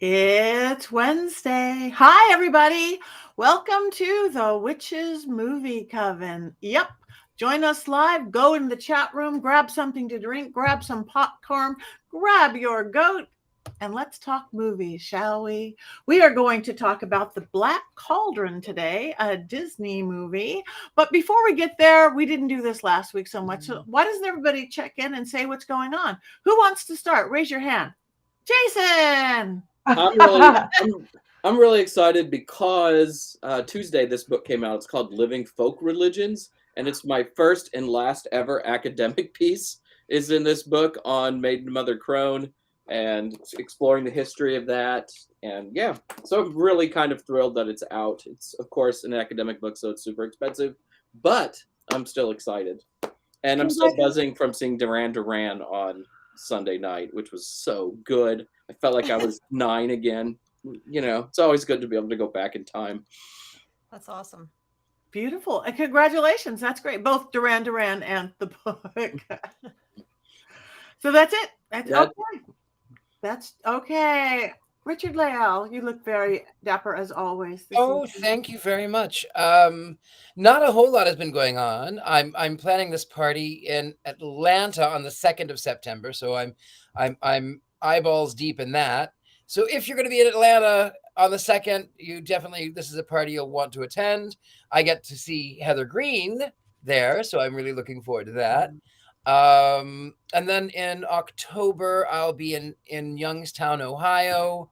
It's Wednesday. Hi, everybody. Welcome to the Witches Movie Coven. Yep. Join us live. Go in the chat room, grab something to drink, grab some popcorn, grab your goat, and let's talk movies, shall we? We are going to talk about the Black Cauldron today, a Disney movie. But before we get there, we didn't do this last week so much. So why doesn't everybody check in and say what's going on? Who wants to start? Raise your hand. Jason. I'm really, I'm really excited because Tuesday this book came out. It's called Living Folk Religions, and it's my first and last ever academic piece is in this book on Maiden Mother Crone and exploring the history of that. And yeah, so I'm really kind of thrilled that it's out. It's of course an academic book, so it's super expensive, but I'm still excited. And I'm still buzzing from seeing Duran Duran on Sunday night, which was so good. I felt like I was 9 again. You know, it's always good to be able to go back in time. That's awesome. Beautiful. And congratulations. That's great. Both Duran Duran and the book. So that's it. That's okay. That's okay. Richard-Lael, you look very dapper as always. Thank you very much. Not a whole lot has been going on. I'm planning this party in Atlanta on the 2nd of September, so I'm eyeballs deep in that. So if you're going to be in Atlanta on the 2nd, this is a party you'll want to attend. I get to see Heather Greene there, so I'm really looking forward to that. And then in October, I'll be in Youngstown, Ohio.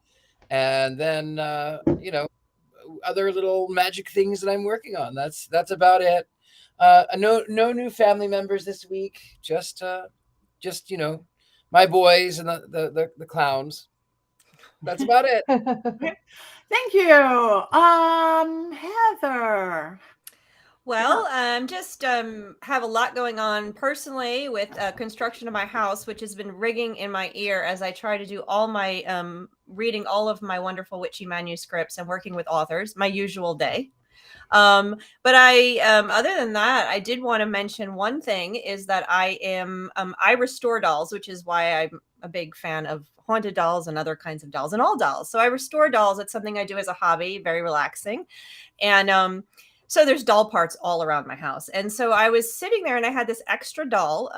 And then, other little magic things that I'm working on. That's about it. No new family members this week. Just my boys and the clowns. That's about it. Thank you. Heather. Well, just have a lot going on personally with construction of my house, which has been ringing in my ear as I try to do all my reading all of my wonderful witchy manuscripts and working with authors, my usual day. But I, other than that, I did want to mention one thing is that I restore dolls, which is why I'm a big fan of haunted dolls and other kinds of dolls and all dolls. So I restore dolls. It's something I do as a hobby, very relaxing. And, so there's doll parts all around my house. And so I was sitting there and I had this extra doll.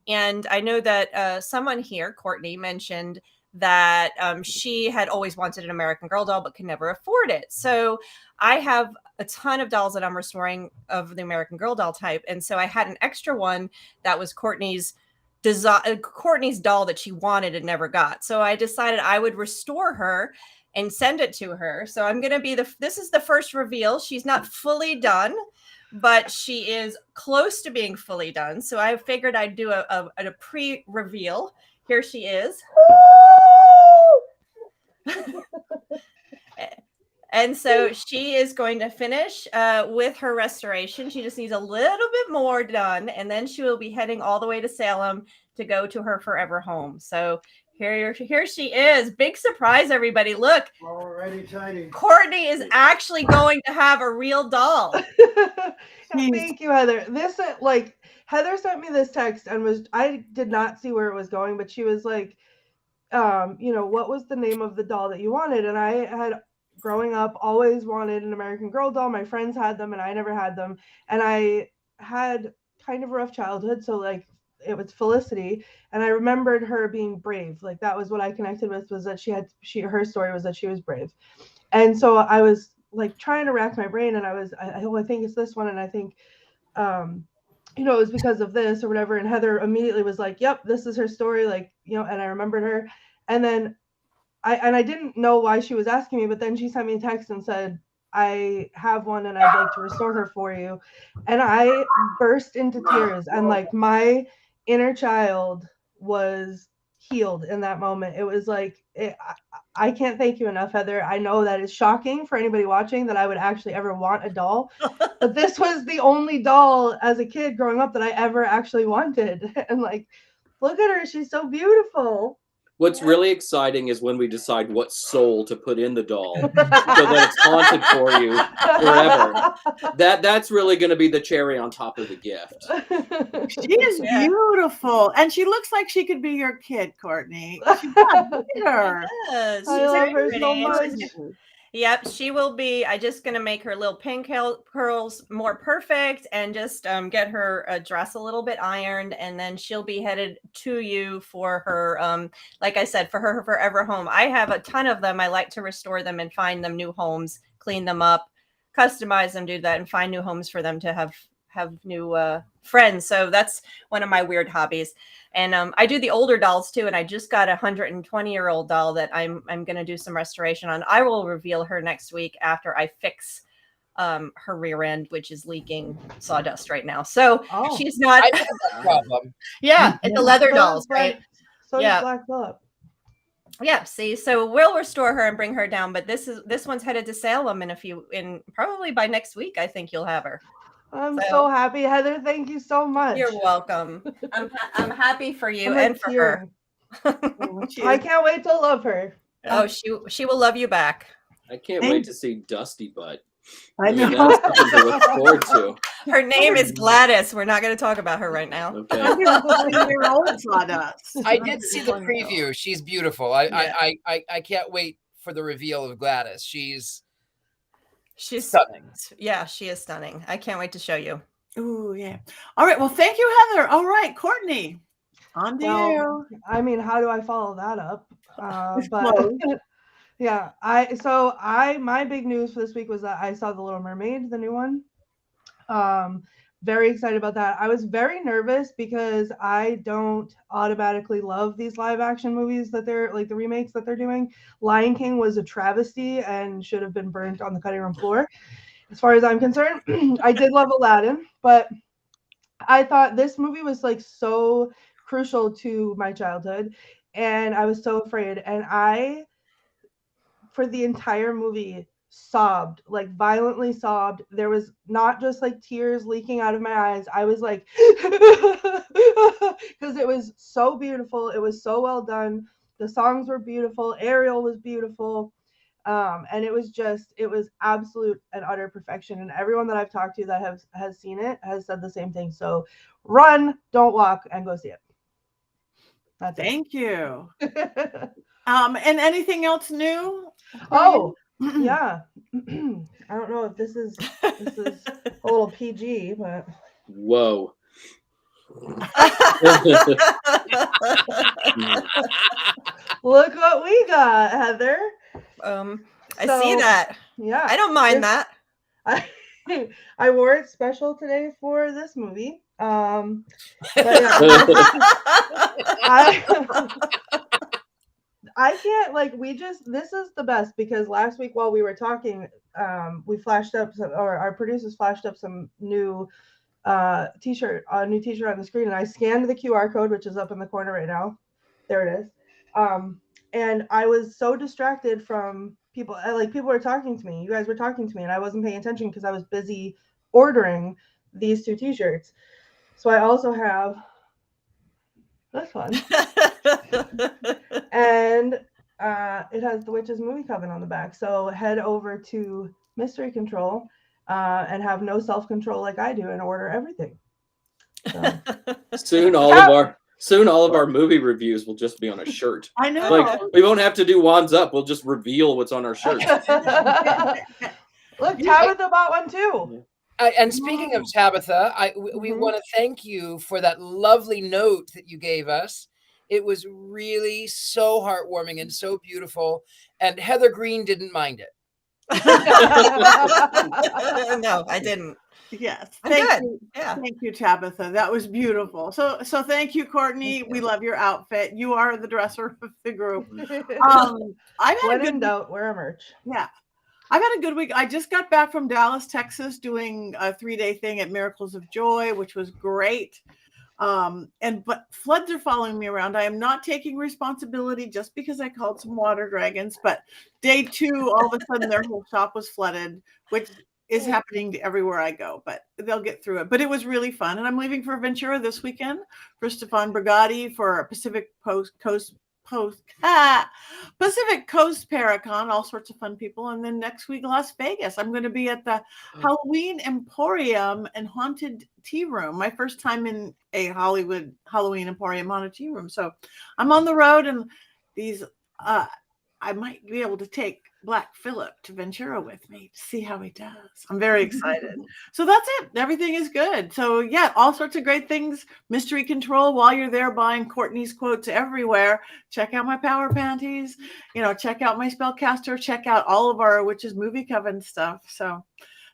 And I know that someone here, Courtney, mentioned that she had always wanted an American Girl doll, but could never afford it. So I have a ton of dolls that I'm restoring of the American Girl doll type. And so I had an extra one that was Courtney's doll that she wanted and never got. So I decided I would restore her and send it to her. So I'm going to be this is the first reveal. She's not fully done, but she is close to being fully done. So I figured I'd do a pre-reveal. Here she is. And so she is going to finish with her restoration. She just needs a little bit more done. And then she will be heading all the way to Salem to go to her forever home. So here she is. Big surprise, everybody. Look. Already tidy. Courtney is actually going to have a real doll. Thank you, Heather. This Heather sent me this text and I did not see where it was going, but she was like, what was the name of the doll that you wanted? And I had, growing up, always wanted an American Girl doll. My friends had them and I never had them. And I had kind of a rough childhood. So it was Felicity, and I remembered her being brave. Like that was what I connected with, was that her story was that she was brave. And so I was like trying to rack my brain, and I think it's this one, and I think it was because of this or whatever. And Heather immediately was like, yep, this is her story, and I remembered her. And then I didn't know why she was asking me, but then she sent me a text and said, I have one and I'd like to restore her for you. And I burst into tears, and my inner child was healed in that moment. It was I can't thank you enough, Heather. I know that is shocking for anybody watching that I would actually ever want a doll, but this was the only doll as a kid growing up that I ever actually wanted. And look at her, she's so beautiful. What's really exciting is when we decide what soul to put in the doll so that it's haunted for you forever. That's really going to be the cherry on top of the gift. She is beautiful, and she looks like she could be your kid, Courtney. She's not her. Yes, I she's love very her pretty. so much. Yep, she will be. I just gonna make her little pink curls more perfect, and just get her dress a little bit ironed, and then she'll be headed to you for her. Like I said, for her forever home. I have a ton of them. I like to restore them and find them new homes, clean them up, customize them, do that, and find new homes for them to have new friends. So that's one of my weird hobbies. And I do the older dolls too. And I just got a 120-year-old doll that I'm going to do some restoration on. I will reveal her next week after I fix her rear end, which is leaking sawdust right now. So she's not. I have that problem. Yeah, it's a leather dolls, right? So does Black Phillip. Yeah, see, so we'll restore her and bring her down. But this one's headed to Salem in probably by next week. I think you'll have her. I'm so happy, Heather. Thank you so much. You're welcome. I'm happy for you and for her. I can't wait to love her. Oh, she will love you back. I can't wait to see Dusty Butt. I know. That's something to look forward to. Her name is Gladys. We're not going to talk about her right now. Okay. I did see the preview. She's beautiful. I can't wait for the reveal of Gladys. She's stunning. Yeah, she is stunning. I can't wait to show you. Oh, yeah. All right. Well, thank you, Heather. All right, Courtney, on to you. I mean, how do I follow that up? But yeah, my big news for this week was that I saw The Little Mermaid, the new one. Very excited about that. I was very nervous because I don't automatically love these live action movies that they're like the remakes that they're doing. Lion King was a travesty and should have been burnt on the cutting room floor. As far as I'm concerned, I did love Aladdin, but I thought this movie was like so crucial to my childhood and I was so afraid. And I, for the entire movie, sobbed, like violently sobbed. There was not just like tears leaking out of my eyes. I was like, because it was so beautiful. It was so well done. The songs were beautiful. Ariel was beautiful. And it was absolute and utter perfection. And everyone that I've talked to that has seen it has said the same thing. So run, don't walk, and go see it. Thank you. And anything else new? Oh, yeah. I don't know if this is a little PG, but whoa. Look what we got, Heather. I see that. Yeah. I don't mind that. I wore it special today for this movie. But yeah. I can't this is the best because last week while we were talking, we flashed up our producers flashed up some new t-shirt on the screen, and I scanned the QR code, which is up in the corner right now. There it is. And I was so distracted from people. People were talking to me. You guys were talking to me, and I wasn't paying attention because I was busy ordering these two t-shirts. So I also have this one. And it has the Witches Movie Coven on the back. So head over to Mystery Control and have no self-control like I do and order everything. So. Soon all of our movie reviews will just be on a shirt. I know. Like we won't have to do wands up. We'll just reveal what's on our shirt. Look, Tabitha bought one too. And speaking of Tabitha, we want to thank you for that lovely note that you gave us. It was really so heartwarming and so beautiful. And Heather Greene didn't mind it. No, I didn't. Yes. Thank you. Yeah. Thank you, Tabitha. That was beautiful. So thank you, Courtney. We love your outfit. You are the dresser of the group. I've had when in doubt, wear a merch. Yeah. I've had a good week. I just got back from Dallas, Texas, doing a 3-day thing at Miracles of Joy, which was great. But floods are following me around. I am not taking responsibility just because I called some water dragons, but day 2, all of a sudden their whole shop was flooded, which is happening to everywhere I go, but they'll get through it. But it was really fun. And I'm leaving for Ventura this weekend for Stefan Brigatti for a Pacific Coast Pacific Coast Paracon, all sorts of fun people. And then next week, Las Vegas. I'm going to be at the Halloween Emporium and Haunted Tea Room. My first time in a Hollywood Halloween Emporium Haunted Tea Room. So I'm on the road, and these, I might be able to take Black Phillip to Ventura with me to see how he does. I'm very excited. So that's it. Everything is good. So yeah, all sorts of great things. Mystery Control while you're there buying Courtney's quotes everywhere. Check out my Power Panties. Check out my Spellcaster. Check out all of our Witches Movie Coven stuff. So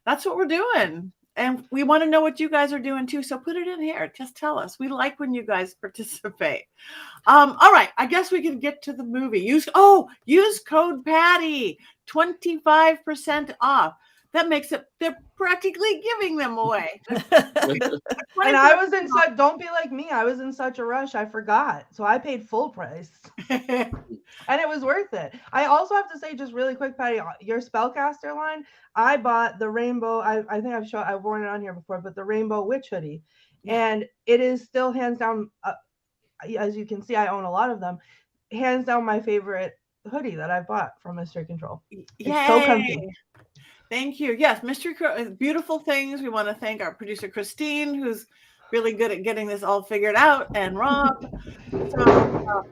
that's what we're doing. And we want to know what you guys are doing too. So put it in here. Just tell us. We like when you guys participate. All right. I guess we can get to the movie. Use code Patti, 25% off. That makes it, they're practically giving them away. And I was in such, don't be like me. I was in such a rush. I forgot. So I paid full price. And it was worth it. I also have to say, just really quick, Patti, your Spellcaster line, I bought the rainbow. I think I've worn it on here before, but the rainbow witch hoodie. And it is still hands down, as you can see, I own a lot of them. Hands down my favorite hoodie that I bought from Mystery Control. It's so comfy. Thank you. Yes, Mystery beautiful things. We want to thank our producer Christine, who's really good at getting this all figured out, and Roth. So,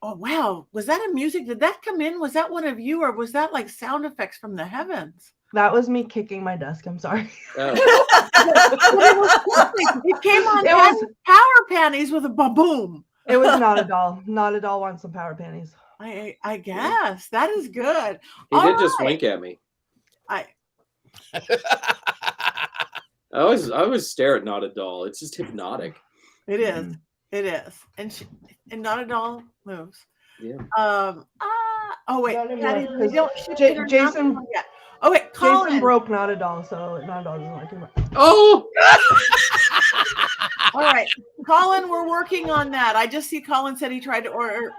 oh wow, was that a music? Did that come in? Was that one of you, or was that like sound effects from the heavens? That was me kicking my desk. I'm sorry. It came on. It was Power Panties with a boom. It was Not a Doll. Not a Doll wants some Power Panties. I guess that is good. He did just wink at me. I always stare at Not a Doll. It's just hypnotic. It is. It is. And Not a Doll moves. Yeah. Oh wait. Jason. Yeah. Oh wait. Colin. Jason broke Not a Doll, so Not a Doll doesn't like him. Oh. All right, Colin. We're working on that. I just see Colin said he tried to order.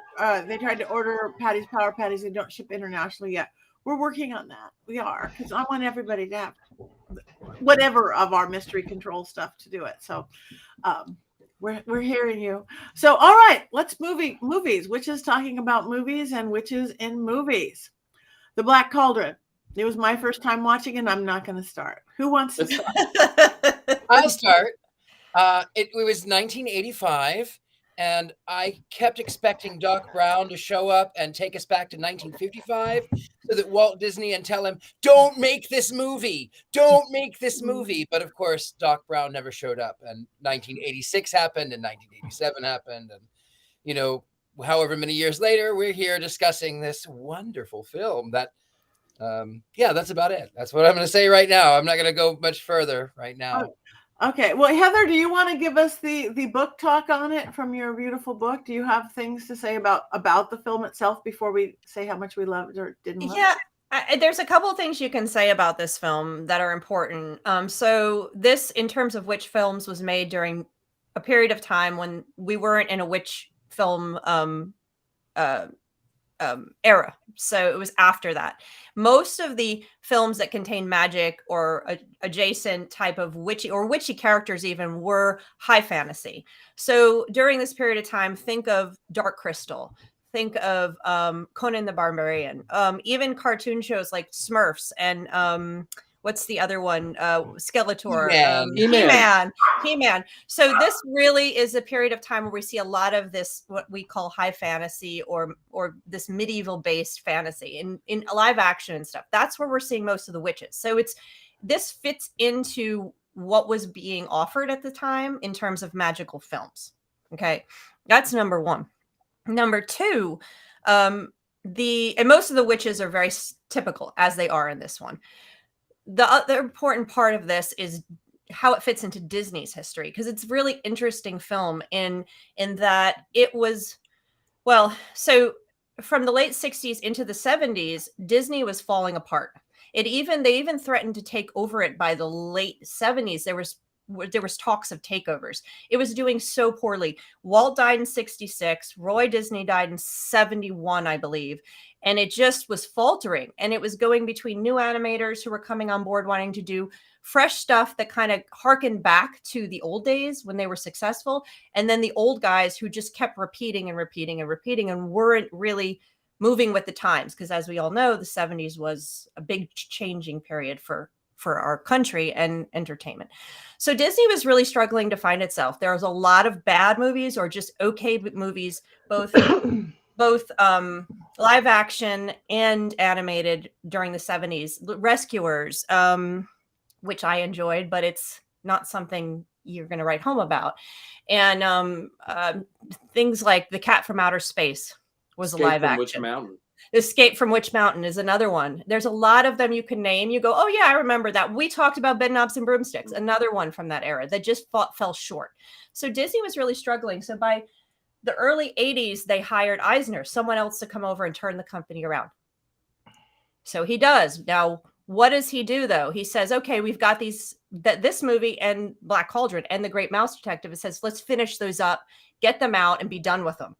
They tried to order Patti's Power Patties. They don't ship internationally yet. We're working on that. We are, because I want everybody to have whatever of our Mystery Control stuff to do it. So we're hearing you. So all right, let's movies. Witches talking about movies and witches in movies. The Black Cauldron. It was my first time watching, and I'm not going to start. Who wants to start? I'll start. It was 1985. And I kept expecting Doc Brown to show up and take us back to 1955 so that Walt Disney and tell him, don't make this movie. Don't make this movie. But of course, Doc Brown never showed up. And 1986 happened and 1987 happened. And, however many years later, we're here discussing this wonderful film that, that's about it. That's what I'm going to say right now. I'm not going to go much further right now. Okay. Well, Heather, do you want to give us the book talk on it from your beautiful book? Do you have things to say about the film itself before we say how much we loved or didn't love it? Yeah, there's a couple of things you can say about this film that are important. So this, in terms of witch films, was made during a period of time when we weren't in a witch film era. So it was after that. Most of the films that contain magic or adjacent type of witchy characters even were high fantasy. So during this period of time, think of Dark Crystal, think of Conan the Barbarian, even cartoon shows like Smurfs and what's the other one? Skeletor, He-Man. So this really is a period of time where we see a lot of this, what we call high fantasy or this medieval based fantasy in live action and stuff. That's where we're seeing most of the witches. So this fits into what was being offered at the time in terms of magical films. Okay. That's number one. Number two, and most of the witches are very typical as they are in this one. The other important part of this is how it fits into Disney's history, because it's a really interesting film in that it was, so from the late 60s into the 70s, Disney was falling apart. They even threatened to take over it by the late 70s. There was talks of takeovers. It was doing so poorly. Walt died in 66. Roy Disney died in 71, I believe. And it just was faltering. And it was going between new animators who were coming on board wanting to do fresh stuff that kind of harkened back to the old days when they were successful. And then the old guys who just kept repeating and repeating and repeating and weren't really moving with the times. Because as we all know, the 70s was a big changing period for our country and entertainment. So Disney was really struggling to find itself. There was a lot of bad movies or just okay movies, both live action and animated during the 70s. Rescuers, which I enjoyed, but it's not something you're going to write home about. And things like The Cat from Outer Space was Escape a live from action. Witch Mountain. Escape from Witch Mountain is another one. There's a lot of them you can name. You go, oh yeah, I remember that. We talked about Bedknobs and Broomsticks, another one from that era that just fell short. So Disney was really struggling. So by the early 80s, they hired Eisner, someone else, to come over and turn the company around. So he does. Now, what does he do though? He says, okay, we've got this movie and Black Cauldron and The Great Mouse Detective. It says, let's finish those up, get them out and be done with them.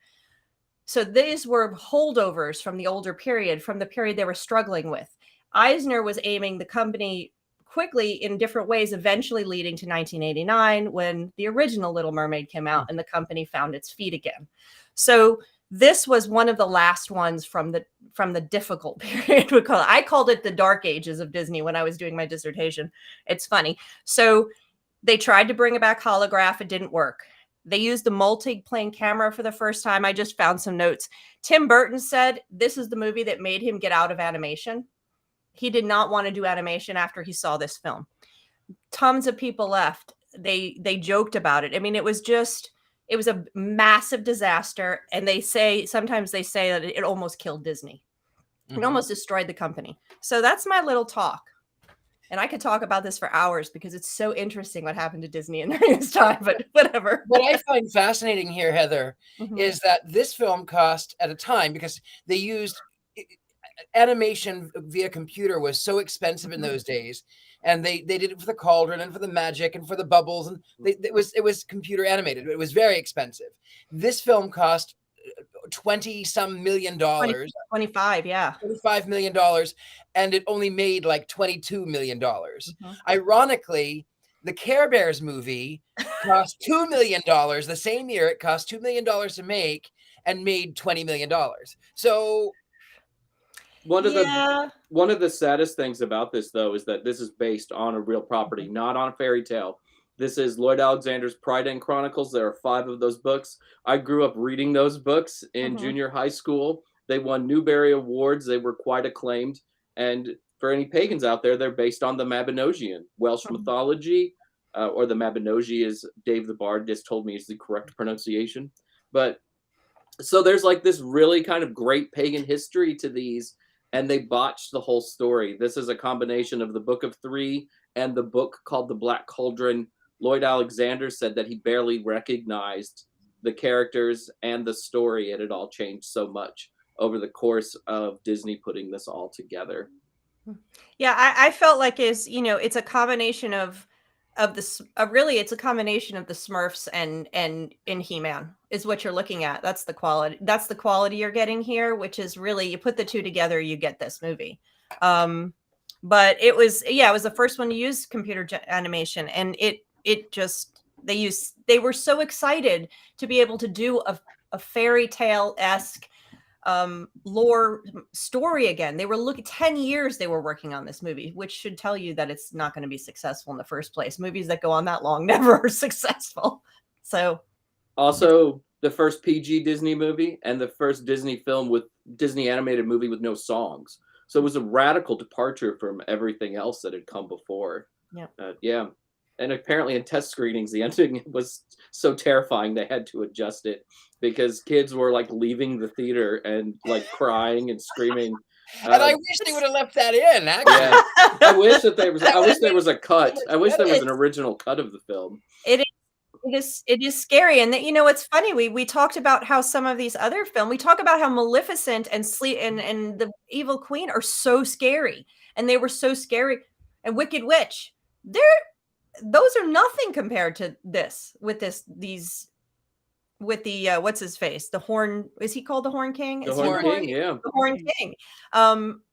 So these were holdovers from the older period, from the period they were struggling with. Eisner was aiming the company quickly in different ways, eventually leading to 1989 when the original Little Mermaid came out and the company found its feet again. So this was one of the last ones from the difficult period. I called it the dark ages of Disney when I was doing my dissertation. It's funny. So they tried to bring it back holograph. It didn't work. They used the multi-plane camera for the first time. I just found some notes. Tim Burton said this is the movie that made him get out of animation. He did not want to do animation after he saw this film. Tons of people left. They joked about it. I mean, it was a massive disaster. And sometimes they say that it almost killed Disney. It almost destroyed the company. So that's my little talk. And I could talk about this for hours because it's so interesting what happened to Disney in during this time, but whatever. What I find fascinating here, Heather, is that this film cost at a time, because they used animation via computer was so expensive in those days. And they did it for the Cauldron and for the Magic and for the Bubbles. And it was computer animated. It was very expensive. This film cost $20-some million. 25, yeah. $25 million, and it only made like $22 million. Ironically, the Care Bears movie cost $2 million the same year. It cost $2 million to make and made $20 million. So one of the saddest things about this, though, is that this is based on a real property, not on a fairy tale. This is Lloyd Alexander's Pride and Chronicles. There are 5 of those books. I grew up reading those books in junior high school. They won Newbery Awards. They were quite acclaimed. And for any pagans out there, they're based on the Mabinogion, Welsh mythology, or the Mabinogi, as Dave the Bard just told me is the correct pronunciation. But so there's like this really kind of great pagan history to these, and they botched the whole story. This is a combination of the Book of Three and the book called The Black Cauldron. Lloyd Alexander said that he barely recognized the characters and the story. It had all changed so much over the course of Disney putting this all together. Yeah, I felt like it's a combination of it's a combination of the Smurfs and He-Man is what you're looking at. That's the quality. That's the quality you're getting here, which is really, you put the two together, you get this movie. But it was the first one to use computer animation, and they were so excited to be able to do a fairy tale-esque lore story again. They were 10 years they were working on this movie, which should tell you that it's not going to be successful in the first place. Movies that go on that long never are successful. So also the first PG Disney movie and the first Disney animated movie with no songs. So it was a radical departure from everything else that had come before. Yeah. And apparently in test screenings, the ending was so terrifying they had to adjust it because kids were like leaving the theater and like crying and screaming. And I wish they would have left that in. Actually. Yeah, I wish there was a cut. I wish there was an original cut of the film. It is scary. And it's funny. We talked about how some of these other films, we talk about how Maleficent and and the Evil Queen are so scary, and they were so scary. And Wicked Witch, those are nothing compared to this. With the what's his face? The Horn, is he called the Horn King? The Horn King, yeah. The Horn King.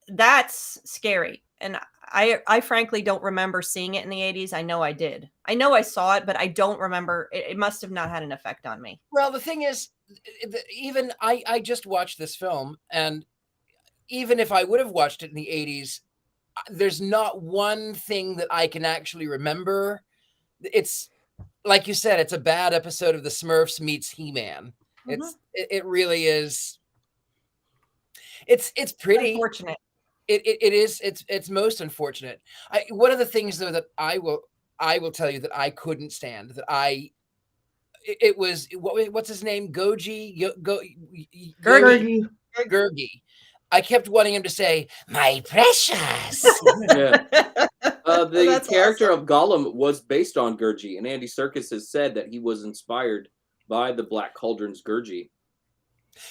That's scary. And I frankly don't remember seeing it in the 80s. I know I did. I know I saw it, but I don't remember. It must have not had an effect on me. Well, the thing is, even I just watched this film, and even if I would have watched it in the 80s, there's not one thing that I can actually remember. It's like you said, it's a bad episode of the Smurfs meets He-Man. It really is. It's pretty unfortunate. It is. It's most unfortunate. One of the things though that I will tell you that I couldn't stand, that it was what's his name? Gurgi. I kept wanting him to say, "My precious." Yeah. The character awesome. of Gollum was based on Gurgi, and Andy Serkis has said that he was inspired by the Black Cauldron's Gurgi.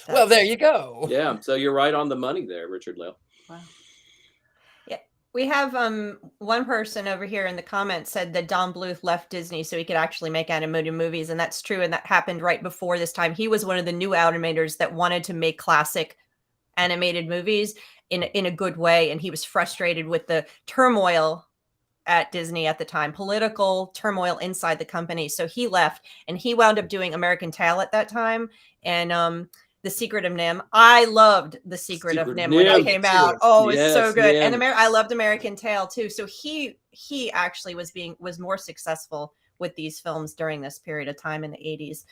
Well, there you go. Yeah, so you're right on the money there, Richard-Lael. Wow. Yeah, we have one person over here in the comments said that Don Bluth left Disney so he could actually make animated movies, and that's true, and that happened right before this time. He was one of the new animators that wanted to make classic animated movies in a good way, and he was frustrated with the turmoil at Disney at the time, political turmoil inside the company. So he left, and he wound up doing American Tail at that time, and The Secret of Nim. I loved The Secret of Nim when it came out. Oh, it's so good. And I loved American Tail too. So he actually was more successful with these films during this period of time in the 80s.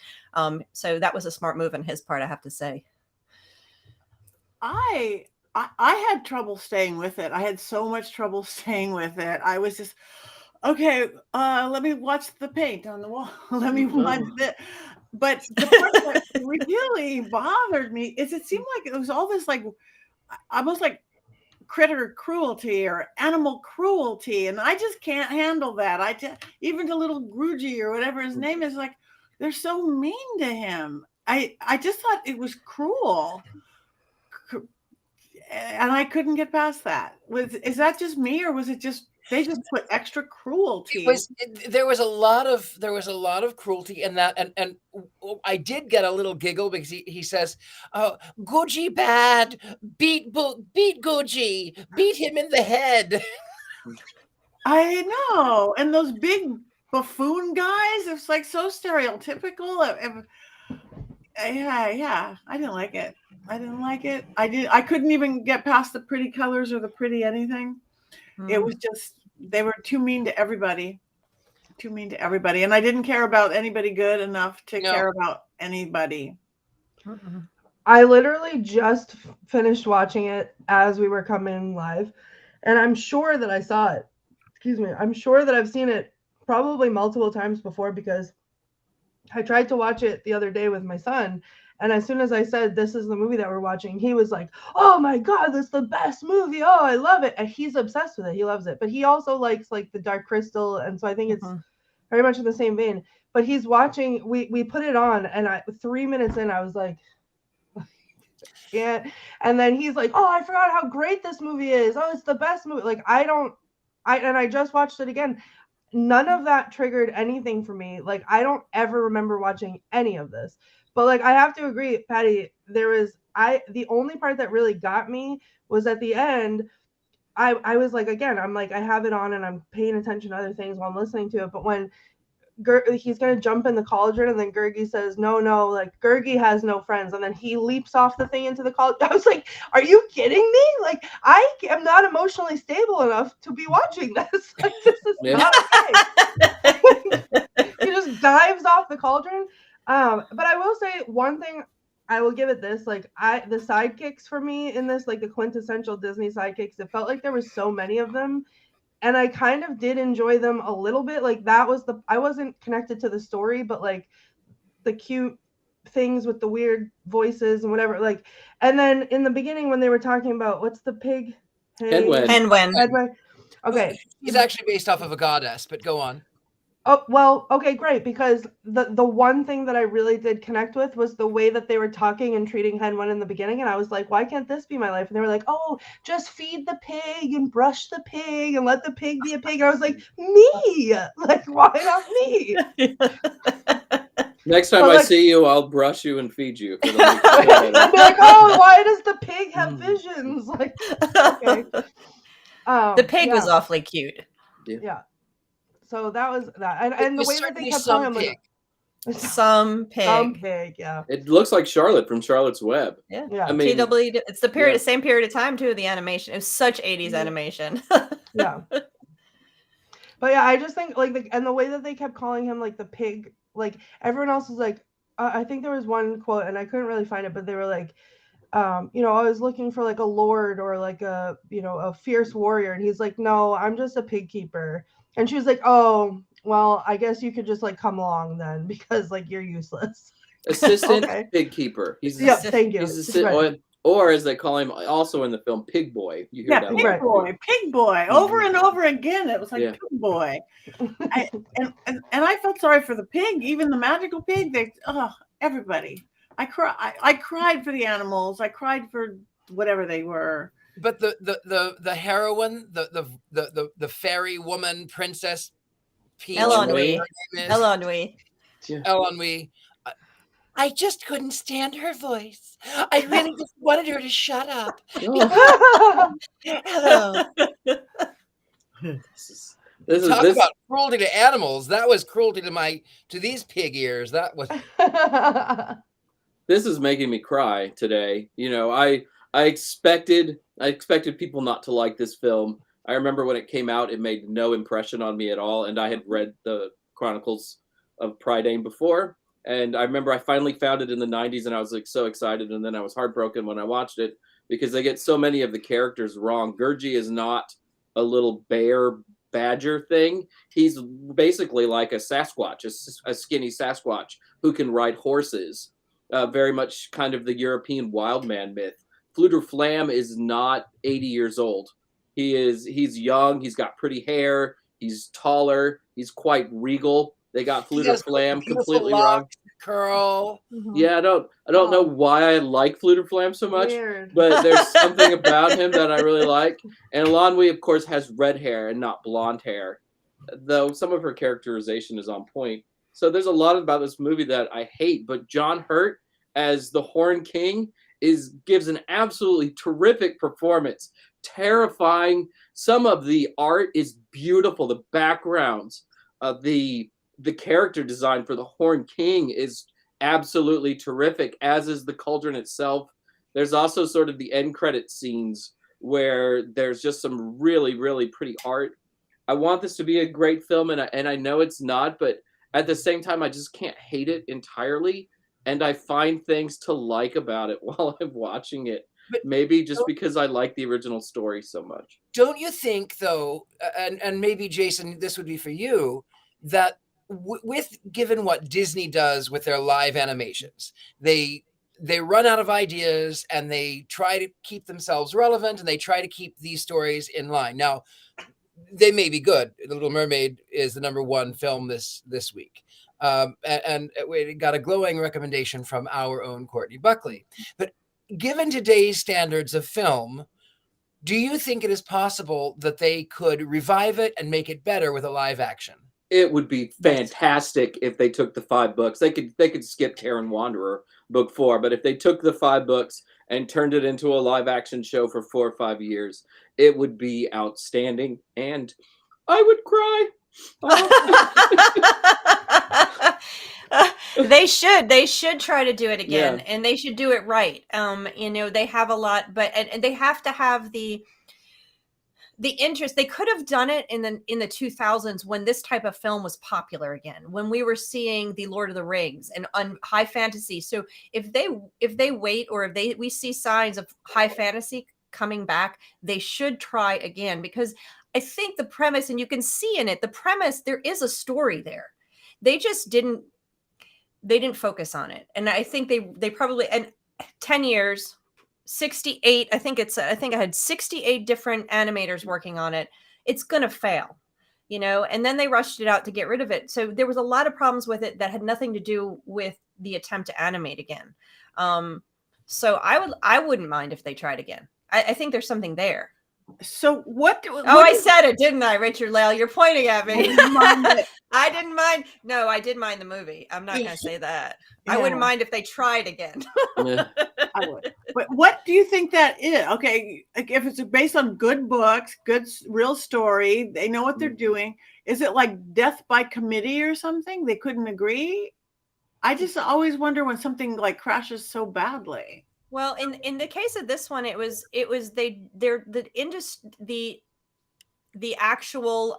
So that was a smart move on his part, I have to say. I had trouble staying with it. I had so much trouble staying with it. I was just, okay, let me watch the paint on the wall. Let me watch it. But the part that really bothered me is it seemed like it was all this like almost like critter cruelty or animal cruelty, and I just can't handle that. Even the little Grugy or whatever his name is, like they're so mean to him. I just thought it was cruel, and I couldn't get past that. Is that just me, or was it just they just put extra cruelty? There was a lot of cruelty in that, and I did get a little giggle because he says, "Oh, Gucci bad, beat Gucci, beat him in the head." I know, and those big buffoon guys, it's like so stereotypical. Yeah, I didn't like it. I couldn't even get past the pretty colors or the pretty anything. It was just, they were too mean to everybody. And I didn't care about anybody good enough to care about anybody. I literally just finished watching it as we were coming live, and I'm sure that I saw it. Excuse me. I'm sure that I've seen it probably multiple times before, because I tried to watch it the other day with my son, and as soon as I said, this is the movie that we're watching, he was like, oh my God, this is the best movie. Oh, I love it. And he's obsessed with it. He loves it. But he also likes like the Dark Crystal. And so I think it's very much in the same vein. But he's watching, we put it on, and 3 minutes in, I was like, yeah. And then he's like, oh, I forgot how great this movie is. Oh, it's the best movie. Like, I just watched it again. None of that triggered anything for me. Like, I don't ever remember watching any of this. But like, I have to agree, Patti, the only part that really got me was at the end. I was like, again, I'm like, I have it on and I'm paying attention to other things while I'm listening to it. But when he's going to jump in the cauldron, and then Gurgi says, no, like Gurgi has no friends. And then he leaps off the thing into the cauldron. I was like, are you kidding me? Like, I am not emotionally stable enough to be watching this. Like, this is not okay. He just dives off the cauldron. But I will say one thing, I will give it this, like the sidekicks for me in this, like the quintessential Disney sidekicks, it felt like there were so many of them, and I kind of did enjoy them a little bit. Like I wasn't connected to the story, but like the cute things with the weird voices and whatever, like, and then in the beginning when they were talking about what's the pig? Henwen. Okay. He's actually based off of a goddess, but go on. Oh, well, okay, great. Because the one thing that I really did connect with was the way that they were talking and treating Henwen in the beginning. And I was like, why can't this be my life? And they were like, oh, just feed the pig and brush the pig and let the pig be a pig. And I was like, me? Like, why not me? Next time I see you, I'll brush you and feed you. I'll be like, oh, why does the pig have visions? Like, okay. The pig was awfully cute. Yeah. So that was that, and the way that they kept some calling him pig. like Some some pig. pig, yeah. It looks like Charlotte from Charlotte's Web. Yeah. I mean, TW. It's the period, yeah. same period of time too. The animation. It was such 80s animation. Yeah. But yeah, I just think like and the way that they kept calling him like the pig, like everyone else was like, I think there was one quote and I couldn't really find it, but they were like, you know, I was looking for like a lord or like a, you know, a fierce warrior, and he's like, no, I'm just a pig keeper. And she was like, oh, well, I guess you could just like come along then because like you're useless. Assistant Okay. pig keeper. He's Thank you. He's or as they call him also in the film, Pig Boy. You hear that? Pig Boy, Pig Boy, over and over again. It was like Pig Boy, and I felt sorry for the pig, even the magical pig. Everybody. I cried for the animals. I cried for whatever they were. But the heroine, the fairy woman, Princess Peach, Elanui. I just couldn't stand her voice. I really just wanted her to shut up. Hello. Talk about cruelty to animals. That was cruelty to these pig ears. That was. This is making me cry today. You know, I expected people not to like this film. I remember when it came out, it made no impression on me at all, and I had read the Chronicles of Prydain before. And I remember I finally found it in the 90s and I was like so excited. And then I was heartbroken when I watched it because they get so many of the characters wrong. Gurgi is not a little bear badger thing. He's basically like a Sasquatch, a skinny Sasquatch who can ride horses. Very much kind of the European wild man myth. Fluter Flam is not 80 years old. He's young. He's got pretty hair. He's taller. He's quite regal. They got Fluter Flam completely wrong. Curl. Yeah, I don't know why I like Fluter Flam so much, but there's something about him that I really like. And Elanui, of course, has red hair and not blonde hair, though some of her characterization is on point. So there's a lot about this movie that I hate, but John Hurt as the Horn King gives an absolutely terrific performance. Terrifying. Some of the art is beautiful. The backgrounds, the character design for the Horn King is absolutely terrific, as is the cauldron itself. There's also sort of the end credit scenes where there's just some really, really pretty art. I want this to be a great film, and I know it's not, but at the same time, I just can't hate it entirely. And I find things to like about it while I'm watching it. But maybe just because I like the original story so much. Don't you think, though, and maybe, Jason, this would be for you, that given what Disney does with their live animations, they run out of ideas and they try to keep themselves relevant and they try to keep these stories in line. Now, they may be good. The Little Mermaid is the #1 film this week. And we got a glowing recommendation from our own Courtney Buckley. But given today's standards of film, do you think it is possible that they could revive it and make it better with a live action? It would be fantastic if they took the 5 books. They could skip Karen Wanderer book 4, but if they took the 5 books and turned it into a live action show for 4 or 5 years, it would be outstanding, and I would cry. They should try to do it again, and they should do it right. You know, they have a lot, but and they have to have the interest. They could have done it in the 2000s when this type of film was popular again, when we were seeing the Lord of the Rings and high fantasy. So if they wait, or if we see signs of high fantasy coming back, they should try again, because I think the premise, and you can see in it, the premise, there is a story there. They just didn't focus on it. And I think they probably, and 10 years, 68, I think I had 68 different animators working on it. It's going to fail, you know, and then they rushed it out to get rid of it. So there was a lot of problems with it that had nothing to do with the attempt to animate again. So I wouldn't mind if they tried again. I think there's something there. So what I said it, didn't I, Richard-Lael? You're pointing at me. I didn't mind. No, I did mind the movie. I'm not going to say that. Yeah. I wouldn't mind if they tried again. I would. But what do you think that is? Okay, like if it's based on good books, real story, they know what they're doing. Is it like death by committee or something? They couldn't agree. I just always wonder when something like crashes so badly. Well, in the case of this one, the actual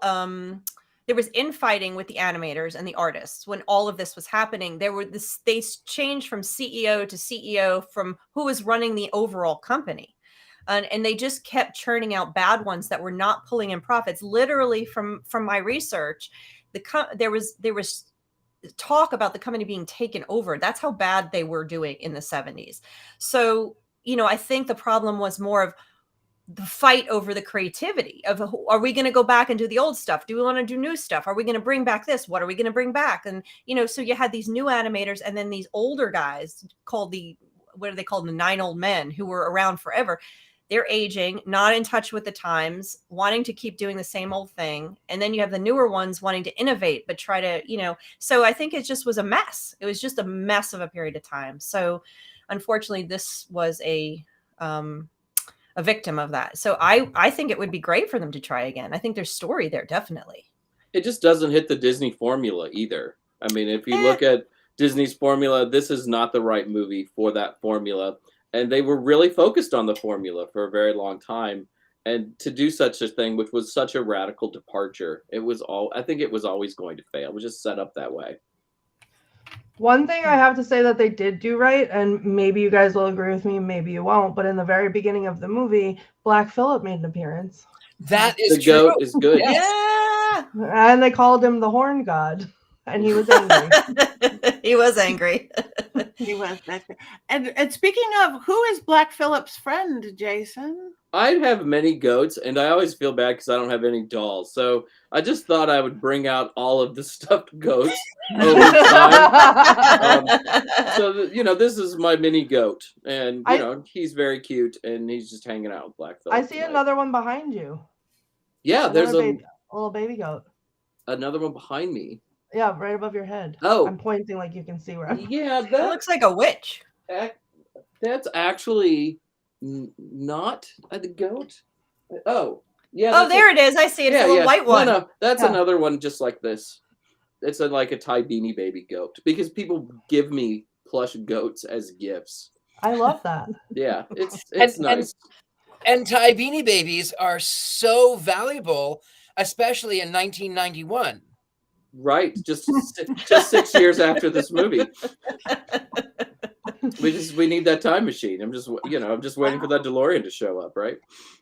there was infighting with the animators and the artists when all of this was happening. They changed from CEO to CEO from who was running the overall company. And they just kept churning out bad ones that were not pulling in profits. Literally from my research, there was talk about the company being taken over. That's how bad they were doing in the 70s. So, I think the problem was more of the fight over the creativity of, are we going to go back and do the old stuff? Do we want to do new stuff? Are we going to bring back this? What are we going to bring back? And, so you had these new animators and then these older guys called what are they called? The 9 old men who were around forever. They're aging, not in touch with the times, wanting to keep doing the same old thing. And then you have the newer ones wanting to innovate, but try to, so I think it just was a mess. It was just a mess of a period of time. So unfortunately, this was a victim of that. So I think it would be great for them to try again. I think there's story there, definitely. It just doesn't hit the Disney formula either. I mean, if you look at Disney's formula, this is not the right movie for that formula. And they were really focused on the formula for a very long time. And to do such a thing, which was such a radical departure, I think it was always going to fail. It was just set up that way. One thing I have to say that they did do right, and maybe you guys will agree with me, maybe you won't, but in the very beginning of the movie, Black Phillip made an appearance. That is the true. goat is good. Yeah. And they called him the Horn God, and he was angry. He was angry. He was. And speaking of, who is Black Phillip's friend, Jason? I have many goats, and I always feel bad because I don't have any dolls. So I just thought I would bring out all of the stuffed goats over time. This is my mini goat, and he's very cute, and he's just hanging out with Black Phillip. I see another one behind you. Yeah, there's a little baby goat. Another one behind me. Yeah, right above your head. Oh, I'm pointing like you can see where I'm. Yeah, that looks like a witch. That's actually not a goat. Oh, yeah. Oh, there it is. I see it. It's a little white one. No, that's another one just like this. It's like a Thai beanie baby goat because people give me plush goats as gifts. I love that. Yeah, it's nice. And Thai beanie babies are so valuable, especially in 1991. Right, just 6 years after this movie. We need that time machine. I'm just waiting for that DeLorean to show up, right?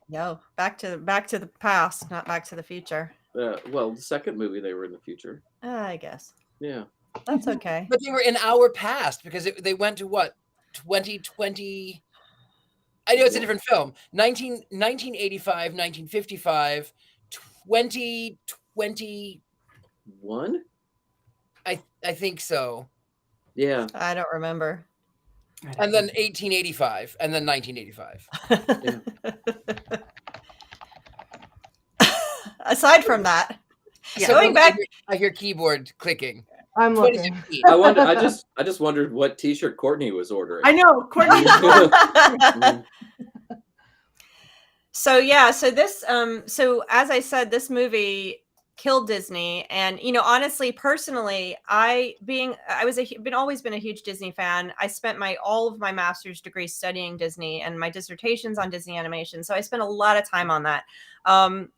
No, back to the past, not back to the future. Well, the second movie they were in the future. I guess. Yeah, that's okay. But they were in our past because they went to what 2020. I know it's a different film. 1985, 1955, 2020. One? I think so. Yeah. I don't remember. And then 1885 and then 1985. Aside from that, so going back, I hear keyboard clicking. I'm looking. I just wondered what T-shirt Courtney was ordering. I know, Courtney. So this so as I said, this movie killed Disney. And honestly, personally, I've always been a huge Disney fan. I spent all of my master's degree studying Disney and my dissertations on Disney animation, so I spent a lot of time on that, and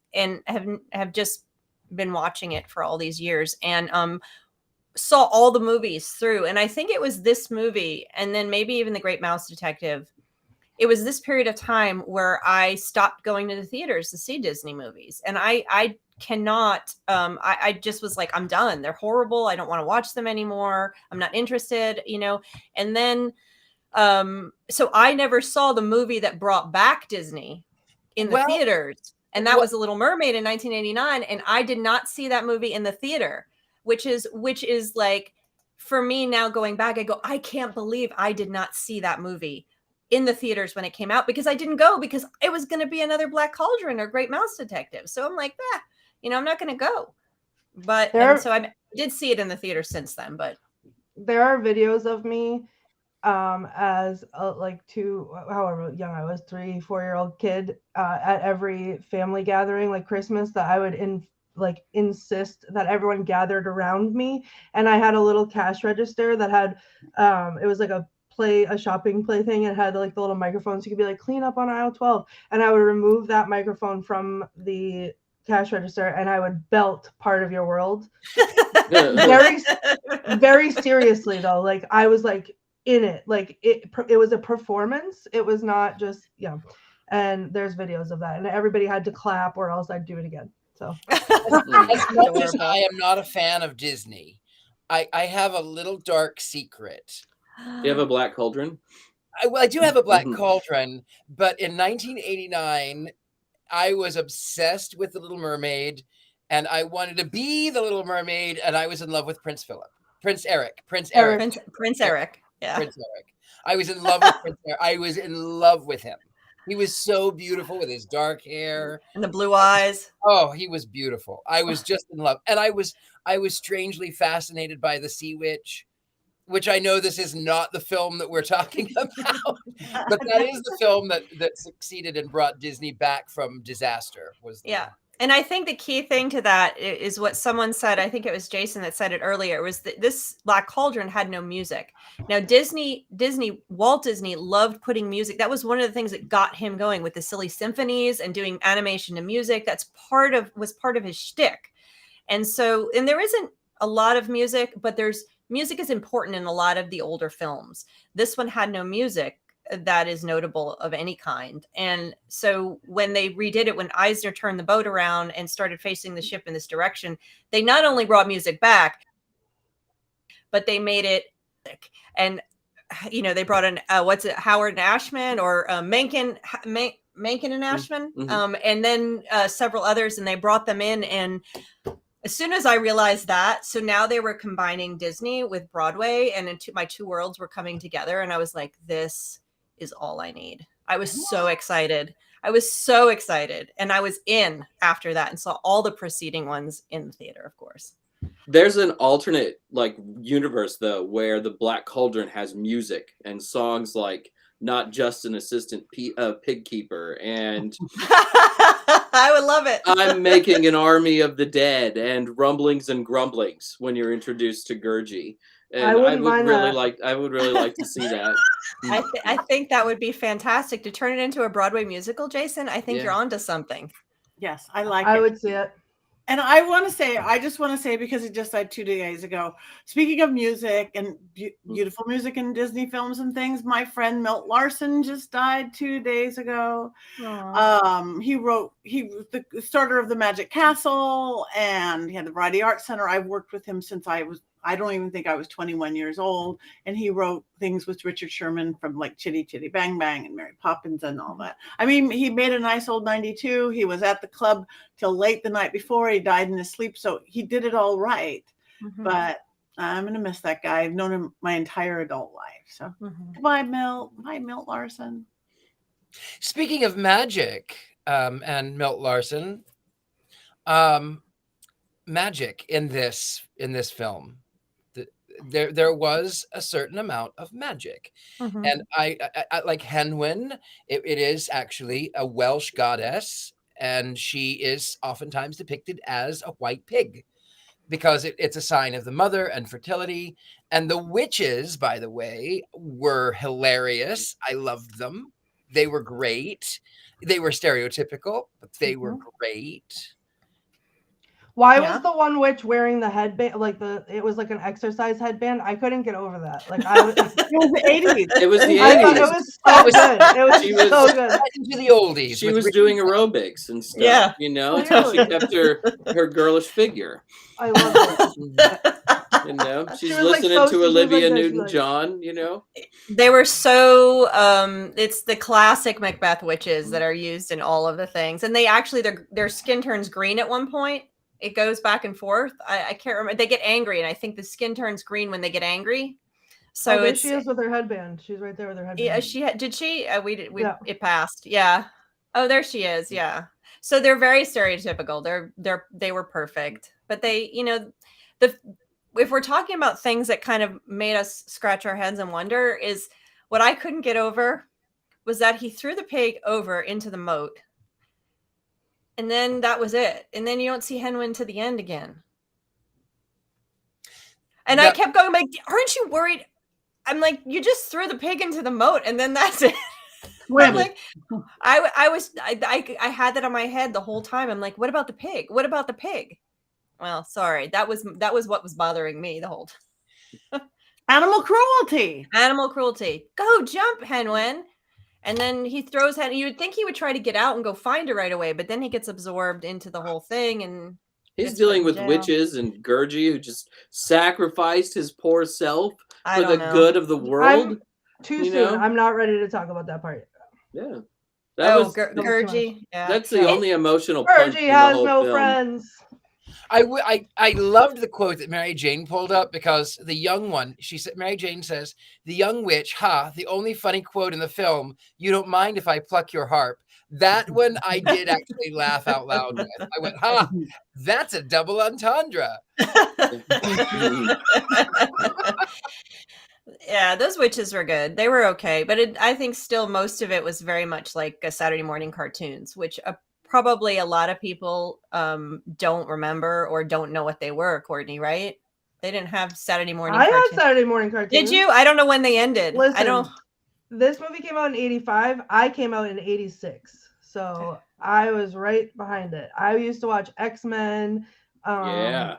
have just been watching it for all these years, and saw all the movies through. And I think it was this movie, and then maybe even The Great Mouse Detective. It was this period of time where I stopped going to the theaters to see Disney movies, and I cannot. I just was like, I'm done. They're horrible. I don't want to watch them anymore. I'm not interested. And then, so I never saw the movie that brought back Disney in the theaters, and that was The Little Mermaid in 1989. And I did not see that movie in the theater, which is like, for me now going back, I go, I can't believe I did not see that movie in the theaters when it came out, because I didn't go because it was going to be another Black Cauldron or Great Mouse Detective. So I'm like, I'm not going to go. But so I did see it in the theater since then. But there are videos of me as a, like however young I was, 3-4-year-old kid, at every family gathering, like Christmas, that I would insist that everyone gathered around me. And I had a little cash register that had, it was like a shopping play thing. It had like the little microphones. You could be like, clean up on aisle 12. And I would remove that microphone from the cash register and I would belt Part of Your World. very, very seriously though. Like I was like in it. Like it was a performance. It was not just, and there's videos of that. And everybody had to clap or else I'd do it again. So as much as I am not a fan of Disney, I have a little dark secret. You have a Black Cauldron? I do have a Black Cauldron, but in 1989, I was obsessed with The Little Mermaid, and I wanted to be the Little Mermaid, and I was in love with Prince Eric. Yeah. Prince Eric. I was in love with Prince Eric. I was in love with him. He was so beautiful with his dark hair and the blue eyes. Oh, he was beautiful. I was just in love. And I was strangely fascinated by The Sea Witch, which I know this is not the film that we're talking about, but that is the film that succeeded and brought Disney back from disaster. And I think the key thing to that is what someone said. I think it was Jason that said it earlier, was that this Black Cauldron had no music. Now, Walt Disney loved putting music. That was one of the things that got him going with the silly symphonies and doing animation and music. That's was part of his shtick. And there isn't a lot of music, but music is important in a lot of the older films. This one had no music that is notable of any kind. And so when they redid it, when Eisner turned the boat around and started facing the ship in this direction, they not only brought music back, but they made it, and they brought in Howard and Ashman, or Menken and Ashman, and then several others, and they brought them in. And as soon as I realized that, so now they were combining Disney with Broadway, and my two worlds were coming together, and I was like, this is all I need. I was so excited. And I was in after that and saw all the preceding ones in the theater, of course. There's an alternate universe though, where the Black Cauldron has music and songs like Not Just an Assistant Pig Keeper and I would love it. I'm Making an Army of the Dead and Rumblings and Grumblings when you're introduced to Gurgi. And I would really like to see that. I think that would be fantastic to turn it into a Broadway musical, Jason. I think you're onto something. Yes, I would see it. And I just want to say, because it just died 2 days ago, speaking of music and beautiful music in Disney films and things, my friend Milt Larson just died 2 days ago. He was the starter of the Magic Castle, and he had the Variety Arts Center. I've worked with him since I don't even think I was 21 years old. And he wrote things with Richard Sherman from like Chitty Chitty Bang Bang and Mary Poppins and all that. I mean, he made a nice old 92. He was at the club till late the night before. He died in his sleep. So he did it all right. But I'm going to miss that guy. I've known him my entire adult life. So goodbye, Milt. Bye, Milt Larson. Speaking of magic and Milt Larson, magic in this film. There was a certain amount of magic, and I like Henwen. It is actually a Welsh goddess, and she is oftentimes depicted as a white pig because it's a sign of the mother and fertility. And the witches, by the way, were hilarious. I loved them. They were great. They were stereotypical, but they were great. Why was the one witch wearing the headband? It was like an exercise headband. I couldn't get over that. It was the 80s. It was the 80s. I thought it was so good. It was so good. Into the oldies. She was doing aerobics and stuff. Yeah. Until she kept her girlish figure. I love it. She's listening to Olivia Newton-John. They were so. It's the classic Macbeth witches that are used in all of the things, and they actually their skin turns green at one point. It goes back and forth. I can't remember. They get angry, and I think the skin turns green when they get angry. So she is with her headband. She's right there with her headband. Yeah, did she? It passed. Yeah. Oh, there she is. Yeah. So they're very stereotypical. They were perfect, but they, if we're talking about things that kind of made us scratch our heads and wonder, is what I couldn't get over was that he threw the pig over into the moat. And then that was it. And then you don't see Henwin to the end again. And I kept going, like, aren't you worried? I'm like, you just threw the pig into the moat and then that's it. I'm like, I had that on my head the whole time. I'm like, what about the pig? What about the pig? Well, sorry. That was what was bothering me the whole time. Animal cruelty. Animal cruelty. Go jump, Henwin. And then he throws Hen. You would think he would try to get out and go find her right away, but then he gets absorbed into the whole thing, and he's dealing with witches and Gurgi, who just sacrificed his poor self for the good of the world. Too soon. I'm not ready to talk about that part. Yeah. Gurgi. Yeah. That's the only emotional punch Gurgi in the has whole no film. friends. I loved the quote that Mary Jane pulled up, because the young one, Mary Jane says, the young witch, the only funny quote in the film, you don't mind if I pluck your harp. That one I did actually laugh out loud with. I went, that's a double entendre. Yeah, those witches were good. They were okay. But I think still most of it was very much like a Saturday morning cartoons, which probably a lot of people don't remember or don't know what they were, Courtney, right? They didn't have Saturday morning cartoons. I had Saturday morning cartoons. Did you? I don't know when they ended. Listen, this movie came out in 85. I came out in 86. So I was right behind it. I used to watch X-Men. Spider-Man.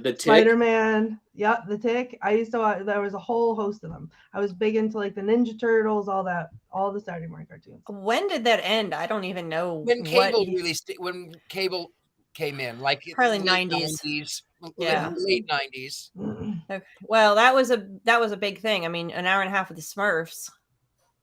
The Tick. Spider-Man. Yep, The Tick. I used to watch, there was a whole host of them. I was big into like the Ninja Turtles, all that, all the Saturday morning cartoons. When did that end? I don't even know. When cable when cable came in, like probably 90s. Yeah, late 90s. Okay. Well, that was a big thing. I mean, an hour and a half with the Smurfs.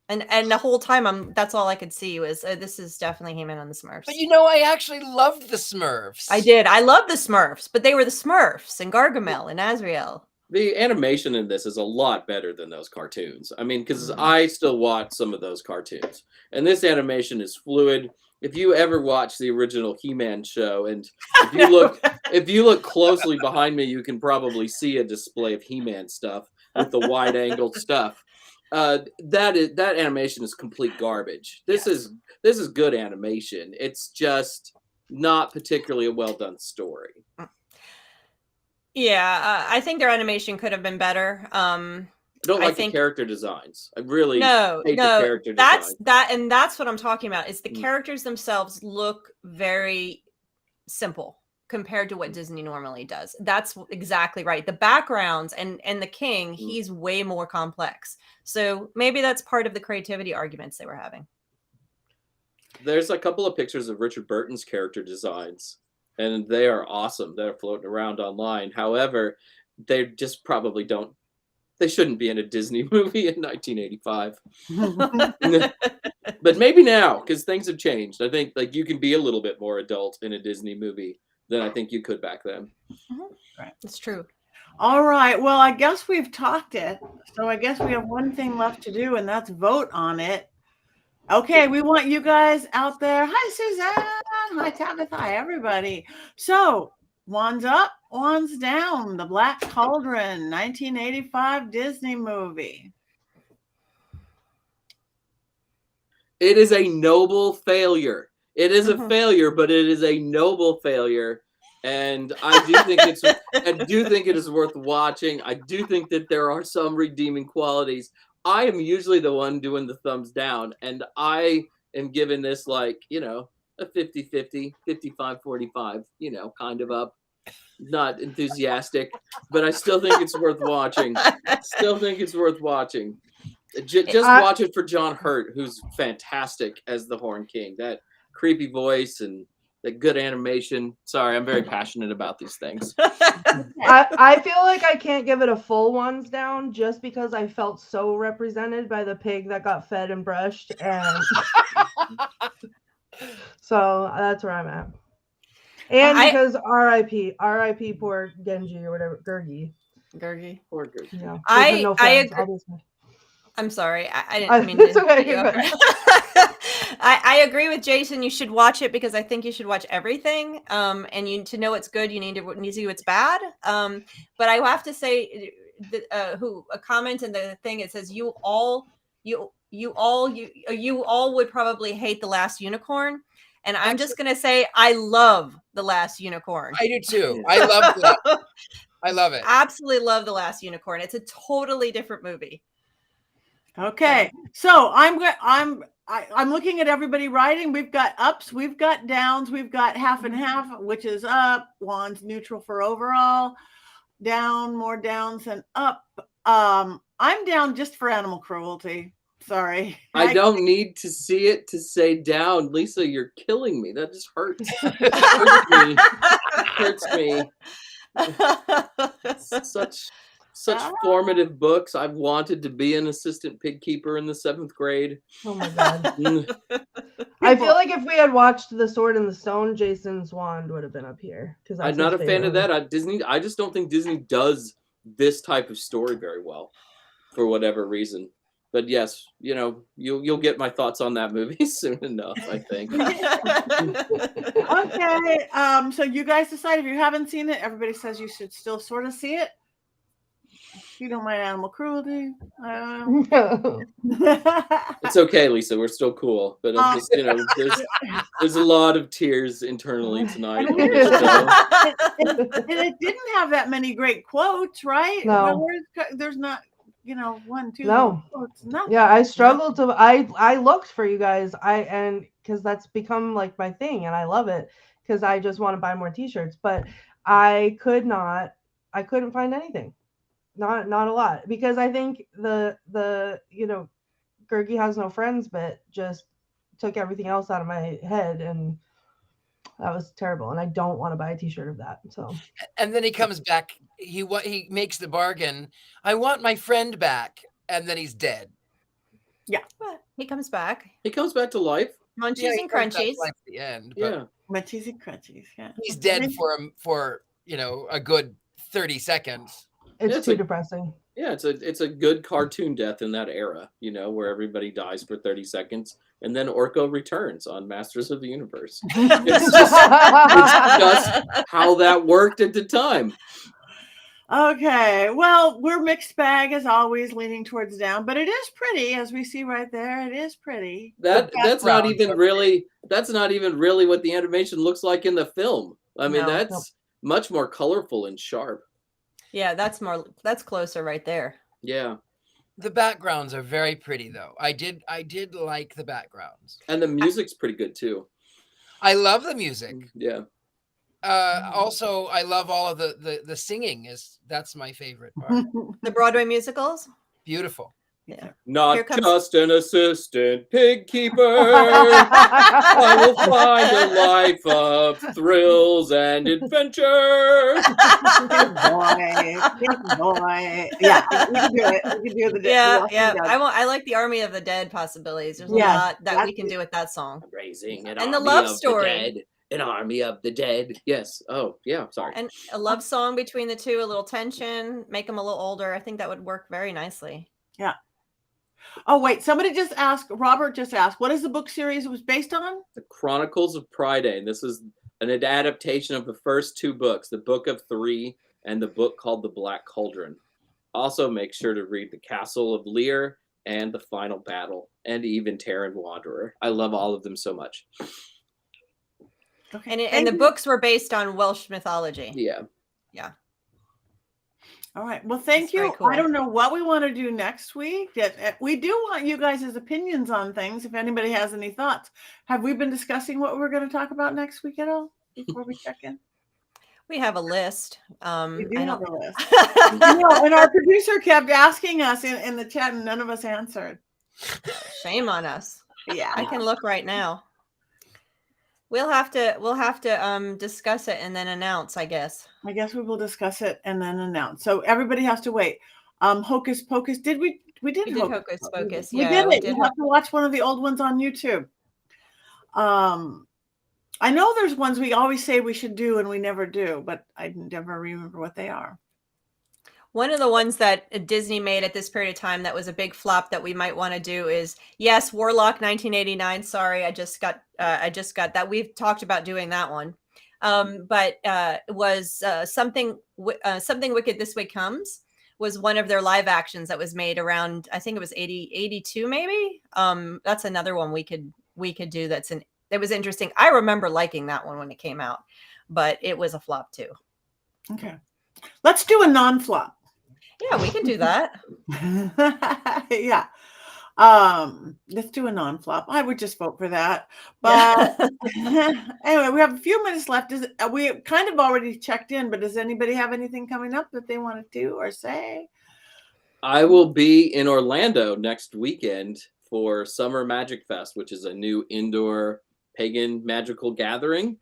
And the whole time, that's all I could see was this is definitely He-Man on the Smurfs. But I actually loved the Smurfs. I did. I loved the Smurfs, but they were the Smurfs and Gargamel and Azrael. The animation in this is a lot better than those cartoons. I mean, because I still watch some of those cartoons, and this animation is fluid. If you ever watch the original He-Man show, and if you look closely behind me, you can probably see a display of He-Man stuff with the wide-angled stuff. That animation is complete garbage. This is good animation. It's just not particularly a well done story. Yeah, I think their animation could have been better. I don't like the character designs. I really hate the character designs. That's what I'm talking about. Is the characters themselves look very simple compared to what Disney normally does. That's exactly right. The backgrounds and the king, he's way more complex. So maybe that's part of the creativity arguments they were having. There's a couple of pictures of Richard Burton's character designs, and they are awesome. They're floating around online. However, they just probably don't. They shouldn't be in a Disney movie in 1985. But maybe now, because things have changed. I think you can be a little bit more adult in a Disney movie than I think you could back then. Right, that's true. All right. Well, I guess we've talked it. So I guess we have one thing left to do, and that's vote on it. Okay, we want you guys out there. Hi, Suzanne. Hi, Tabitha. Hi, everybody. So, wands up, wands down. The Black Cauldron, 1985 Disney movie. It is a noble failure. It is a failure, but it is a noble failure. And I do think it is worth watching. I do think that there are some redeeming qualities. I am usually the one doing the thumbs down, and I am giving this a 50-50, 55-45, kind of up. Not enthusiastic, but I still think it's worth watching. Just watch it for John Hurt, who's fantastic as the Horn King. That creepy voice and the good animation. Sorry, I'm very passionate about these things. I feel like I can't give it a full ones down just because I felt so represented by the pig that got fed and brushed, and so that's where I'm at. And because R.I.P. poor Genji or whatever, Gurgi. Gurgi. Poor Gurgi. Yeah. I'm sorry. I didn't mean It's to. okay, cut you you're off. good. I agree with Jason. You should watch it because I think you should watch everything. And to know it's good, you need to see what's bad. But I have to say, a comment in the thing, it says you all would probably hate The Last Unicorn. And I'm just gonna say I love The Last Unicorn. I do too. I love that. I love it. Absolutely love The Last Unicorn. It's a totally different movie. Okay, so I'm looking at everybody writing. We've got ups, we've got downs, we've got half and half, which is up. Juan's neutral for overall. Down, more downs than up. I'm down just for animal cruelty. Sorry. I don't need to see it to say down. Lisa, you're killing me. That just hurts. Hurts me. Such formative books. I've wanted to be an assistant pig keeper in the 7th grade. Oh my god. I feel like if we had watched The Sword in the Stone, Jason's wand would have been up here. Because I'm not a fan of that. I just don't think Disney does this type of story very well, for whatever reason. But yes, you'll get my thoughts on that movie soon enough, I think. Okay. So you guys decide. If you haven't seen it, everybody says you should still sort of see it. You don't mind animal cruelty. It's okay, Lisa. We're still cool. But I'm just, there's a lot of tears internally tonight. And it didn't have that many great quotes, right? No. There's not, 1, 2 No. quotes. No. Yeah, I struggled to. I looked for you guys. Because that's become like my thing, and I love it because I just want to buy more T-shirts. But I couldn't find anything. Not a lot, because I think the Gergie has no friends bit just took everything else out of my head, and that was terrible. And I don't want to buy a T-shirt of that. So. And then he comes back. He makes the bargain. I want my friend back, and then he's dead. Yeah, he comes back. He comes back to life. Munchies and crunchies. At the end. Yeah, munchies and crunchies. Yeah, he's dead for a good 30 seconds. It's too depressing. Yeah, it's a good cartoon death in that era, where everybody dies for 30 seconds, and then Orko returns on Masters of the Universe. It's just how that worked at the time. Okay, well, we're mixed bag as always, leaning towards down, but it is pretty, as we see right there. It is pretty. That's not even really what the animation looks like in the film. I mean, that's much more colorful and sharp. Yeah, that's closer right there. Yeah. The backgrounds are very pretty though. I did like the backgrounds. And the music's pretty good too. I love the music. Yeah. Also, I love all of the singing. That's my favorite part. The Broadway musicals? Beautiful. Yeah. Not just an assistant pig keeper. I will find a life of thrills and adventure. Good boy. Yeah, we can do it. We can do the yeah. I like the Army of the Dead possibilities. There's a lot that we can do with that song. Raising an and army the love of story. The dead. An army of the dead. Yes. Oh, yeah. Sorry. And a love song between the two, a little tension, make them a little older. I think that would work very nicely. Yeah. Oh, wait. Somebody just asked, Robert just asked, what is the book series it was based on? The Chronicles of Pryday. This is an adaptation of the first 2 books, the Book of 3 and the book called The Black Cauldron. Also, make sure to read The Castle of Lear and The Final Battle and even Terran Wanderer. I love all of them so much. Okay. And the books were based on Welsh mythology. Yeah. Yeah. All right. Well, thank you. Cool. I don't know what we want to do next week. We do want you guys' opinions on things. If anybody has any thoughts, have we been discussing what we're going to talk about next week at all before we check in? We have a list. We do have a list. And our producer kept asking us in the chat, and none of us answered. Shame on us. Yeah, I can look right now. We'll have to discuss it and then announce, I guess. I guess we will discuss it and then announce. So everybody has to wait. Hocus Pocus. We did Hocus Pocus. We did it. You have to watch one of the old ones on YouTube. I know there's ones we always say we should do and we never do, but I never remember what they are. One of the ones that Disney made at this period of time that was a big flop that we might want to do is, yes, Warlock 1989. Sorry, I just got that. We've talked about doing that one. But it was something Wicked This Way Comes was one of their live actions that was made around, I think it was 82 maybe. That's another one we could do. It was interesting. I remember liking that one when it came out, but it was a flop too. Okay. Let's do a non-flop. Yeah, we can do that. Yeah. Let's do a non-flop. I would just vote for that. But anyway, we have a few minutes left. We kind of already checked in, but does anybody have anything coming up that they want to do or say? I will be in Orlando next weekend for Summer Magic Fest, which is a new indoor pagan magical gathering,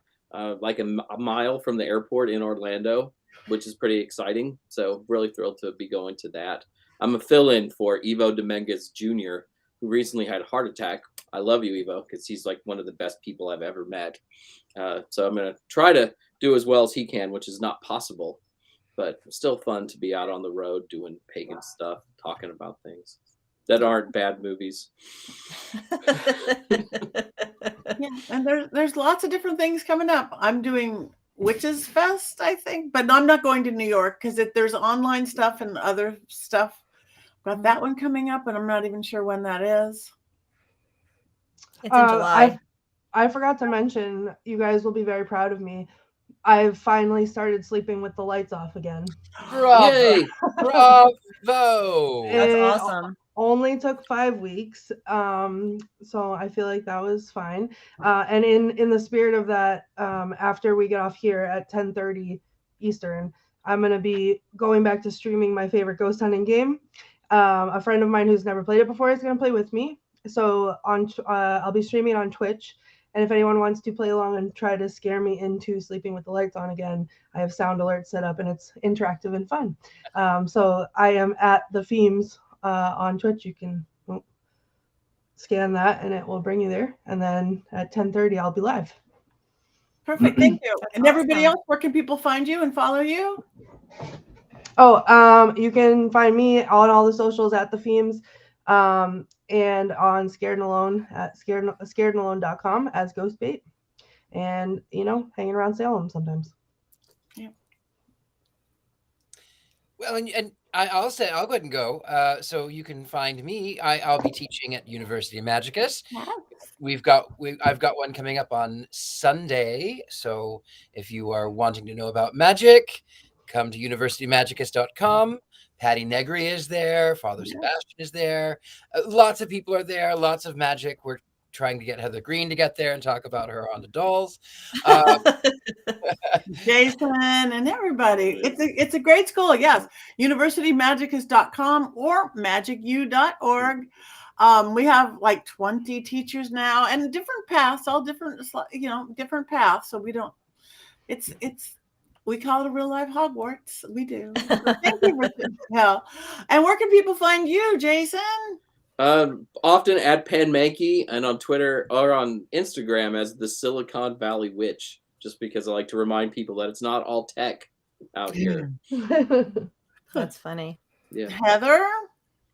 like a mile from the airport in Orlando, which is pretty exciting. So really thrilled to be going to that. I'm a fill-in for Ivo Dominguez Jr., who recently had a heart attack. I love you, Ivo, because he's like one of the best people I've ever met. So I'm going to try to do as well as he can, which is not possible, but still fun to be out on the road doing pagan stuff, talking about things that aren't bad movies. Yeah, and there's lots of different things coming up. I'm doing Witches Fest, I think, but I'm not going to New York because there's online stuff and other stuff. Got that one coming up, and I'm not even sure when that is. It's in July. I forgot to mention, you guys will be very proud of me. I've finally started sleeping with the lights off again. Bravo! Yay! Bravo! That's awesome. Only took 5 weeks, so I feel like that was fine. And in the spirit of that, after we get off here at 10:30 Eastern, I'm gonna be going back to streaming my favorite ghost hunting game. A friend of mine who's never played it before is gonna play with me. So I'll be streaming on Twitch. And if anyone wants to play along and try to scare me into sleeping with the lights on again, I have sound alerts set up and it's interactive and fun. So I am at the Themes on Twitch. You can scan that and it will bring you there. And then at 10:30, I'll be live. Perfect. Thank you. That's and everybody awesome. else, where can people find you and follow you? Oh, you can find me on all the socials at the Themes. And on Scared and Alone at scaredandalone.com as Ghostbait, and hanging around Salem sometimes. Yeah. Well, and I'll go ahead and go. So you can find me. I'll be teaching at University of Magicus. I've got one coming up on Sunday. So if you are wanting to know about magic, come to universitymagicus.com. Patti Negri is there. Father Sebastian is there. Lots of people are there. Lots of magic. We're trying to get Heather Greene to get there and talk about her on the dolls. Jason and everybody. It's a great school. Yes. universitymagicus.com or magicu.org. We have like 20 teachers now and different paths, all different, different paths. So we don't, we call it a real life Hogwarts. We do. So thank you, Richard. And where can people find you, Jason? Often at Pan Mankey and on Twitter or on Instagram as the Silicon Valley Witch, just because I like to remind people that it's not all tech out here. That's funny. Yeah. Heather?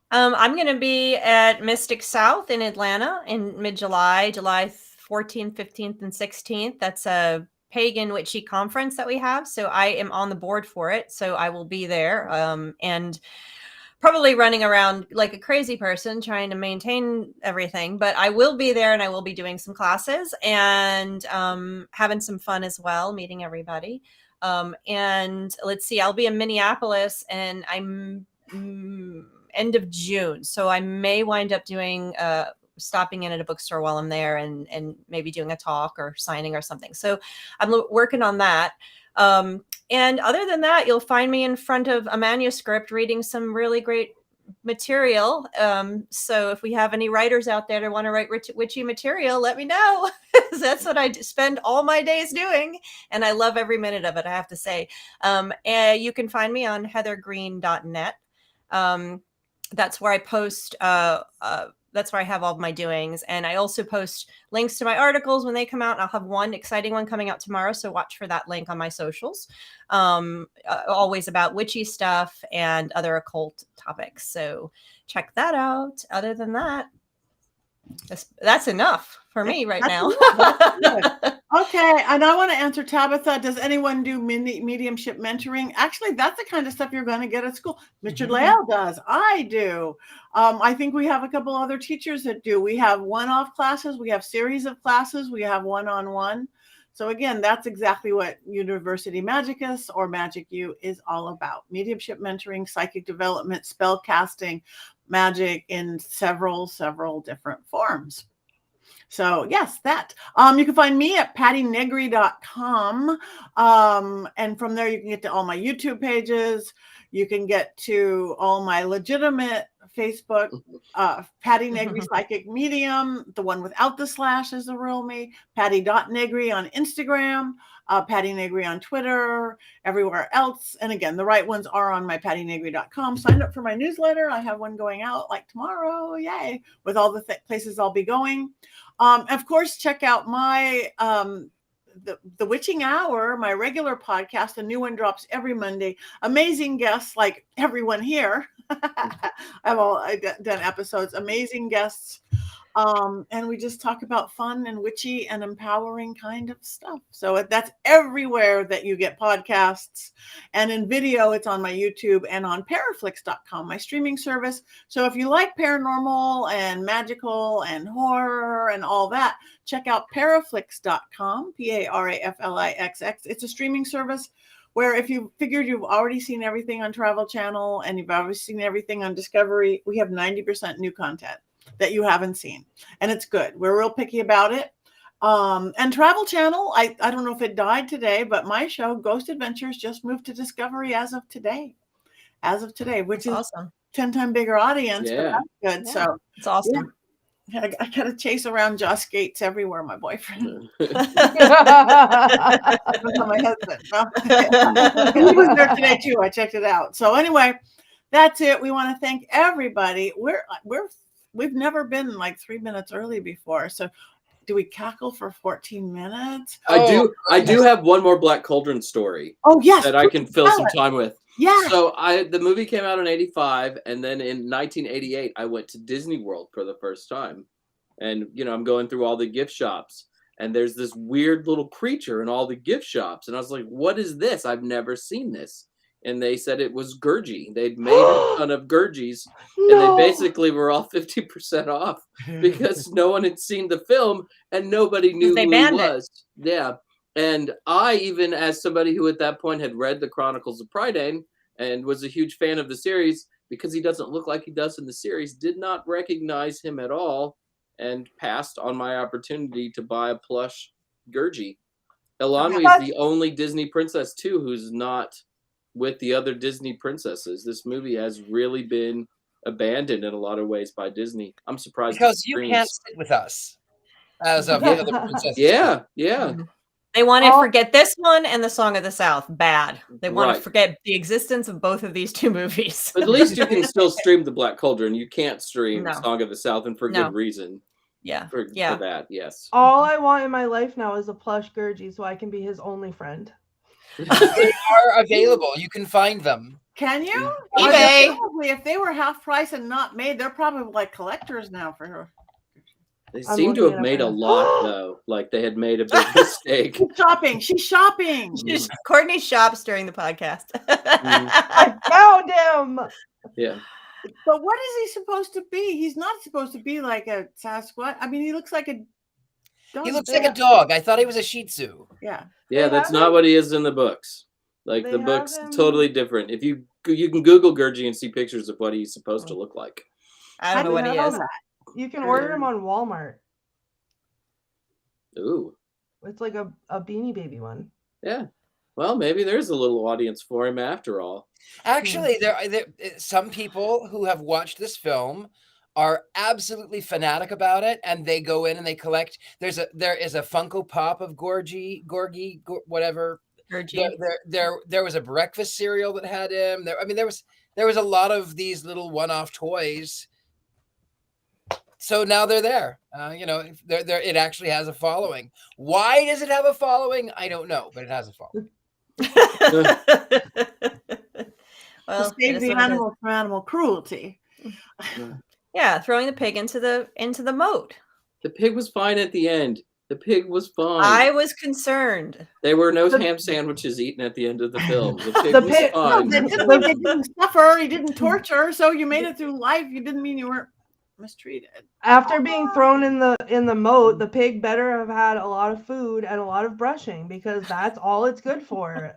I'm going to be at Mystic South in Atlanta in mid-July, July 14th, 15th, and 16th. That's a pagan witchy conference that we have. So I am on the board for it. So I will be there and probably running around like a crazy person trying to maintain everything. But I will be there and I will be doing some classes and having some fun as well, meeting everybody. And let's see, I'll be in Minneapolis and I'm end of June. So I may wind up doing stopping in at a bookstore while I'm there and maybe doing a talk or signing or something. So I'm working on that. And other than that, you'll find me in front of a manuscript reading some really great material. So if we have any writers out there that want to write witchy material, let me know. That's what I spend all my days doing. And I love every minute of it, I have to say. And you can find me on heathergreene.net. That's where I post that's where I have all of my doings. And I also post links to my articles when they come out. I'll have one exciting one coming out tomorrow, so watch for that link on my socials. Always about witchy stuff and other occult topics. So check that out. Other than that, that's enough for me right now. Okay, and I want to answer Tabitha. Does anyone do mediumship mentoring? Actually, that's the kind of stuff you're going to get at school. Richard-Lael does. I do. I think we have a couple other teachers that do. We have one-off classes. We have series of classes. We have one-on-one. So again, that's exactly what University Magicus or Magic U is all about. Mediumship mentoring, psychic development, spell casting, magic in several different forms. So yes, that. You can find me at pattinegri.com. And from there you can get to all my YouTube pages. You can get to all my legitimate Facebook, Patti Negri Psychic Medium. The one without the slash is the real me. Patti.Negri on Instagram. Patti Negri on Twitter, everywhere else. And again, the right ones are on my pattinegri.com. Sign up for my newsletter. I have one going out like tomorrow. Yay. With all the places I'll be going. Of course, check out my the Witching Hour, my regular podcast. A new one drops every Monday. Amazing guests like everyone here. I've done episodes. Amazing guests. And we just talk about fun and witchy and empowering kind of stuff. So that's everywhere that you get podcasts. And in video, it's on my YouTube and on paraflix.com, my streaming service. So if you like paranormal and magical and horror and all that, check out paraflix.com, Paraflix. It's a streaming service where if you figured you've already seen everything on Travel Channel and you've already seen everything on Discovery, we have 90% new content that you haven't seen, and it's good. We're real picky about it. And Travel Channel, I don't know if it died today, but my show Ghost Adventures just moved to Discovery as of today, which is awesome. 10 times bigger audience. Yeah. But that's good. Yeah. So it's awesome. Yeah. I gotta chase around Josh Gates everywhere, my boyfriend. My husband. He was there today too. I checked it out. So anyway, that's it. We want to thank everybody. We've never been like 3 minutes early before. So do we cackle for 14 minutes? I do have one more Black Cauldron story. Oh, yes. That I can fill some time with. Yeah. So the movie came out in 85, and then in 1988, I went to Disney World for the first time. And, I'm going through all the gift shops, and there's this weird little creature in all the gift shops. And I was like, what is this? I've never seen this. And they said it was Gurgi. They'd made a ton of Gurgis, and they basically were all 50% off because no one had seen the film and nobody knew who he was. Yeah. And I, even as somebody who at that point had read the Chronicles of Prydain and was a huge fan of the series, because he doesn't look like he does in the series, did not recognize him at all and passed on my opportunity to buy a plush Gurgi. Elanwi is the only Disney princess, too, who's not with the other Disney princesses. This movie has really been abandoned in a lot of ways by Disney. I'm surprised because you can't sit with us as of the other princesses. Yeah. They want to forget this one and the Song of the South. Bad. They want to forget the existence of both of these two movies. But at least you can still stream the Black Cauldron. You can't stream Song of the South, and for good reason. Yeah. For that, yes. All I want in my life now is a plush Gurgi so I can be his only friend. They are available. You can find them. Can you? eBay. Probably, if they were half price and not made, they're probably like collectors now for her. They seem to have made a lot, though. Like they had made a big mistake. She's shopping. Courtney shops during the podcast. I found him. Yeah. But what is he supposed to be? He's not supposed to be like a Sasquatch. I mean, he looks like a dog. He looks like a dog. I thought he was a Shih Tzu. Yeah. Yeah, that's not what he is in the books. Like the book's totally different. If you can Google Gurgi and see pictures of what he's supposed to look like. I don't know what he is. You can order him on Walmart. Ooh. It's like a Beanie Baby one. Yeah. Well, maybe there's a little audience for him after all. Actually, there some people who have watched this film are absolutely fanatic about it, and they go in and they collect. There is a Funko Pop of Gorgie, whatever. Gurgi. There was a breakfast cereal that had him. There was a lot of these little one-off toys. so now they're there. It actually has a following. Why does it have a following? I don't know, but it has a following. Well, to save the animal from animal cruelty. Yeah, throwing the pig into the moat. The pig was fine at the end. The pig was fine. I was concerned. There were no ham sandwiches eaten at the end of the film. The pig was fine. No, they didn't suffer. He didn't torture. So you made it through life. You didn't mean you weren't mistreated. After being thrown in the moat, the pig better have had a lot of food and a lot of brushing, because that's all it's good for.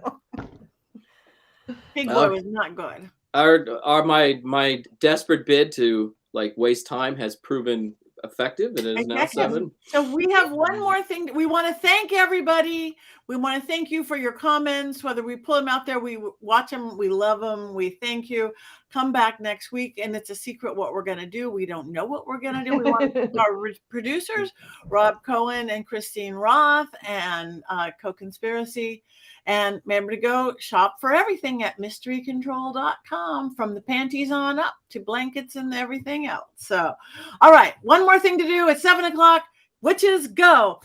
Pig boy was not good. My desperate bid to waste time has proven effective, and it is now 7. So we have one more thing. We want to thank everybody. We want to thank you for your comments, whether we pull them out there, we watch them, we love them, we thank you. Come back next week, and it's a secret what we're going to do. We don't know what we're going to do. We want to thank our producers, Rob Cohen and Christine Roth, and Co-Conspiracy. And remember to go shop for everything at mysterycontrol.com, from the panties on up to blankets and everything else. So, all right, one more thing to do at 7 o'clock, which is go.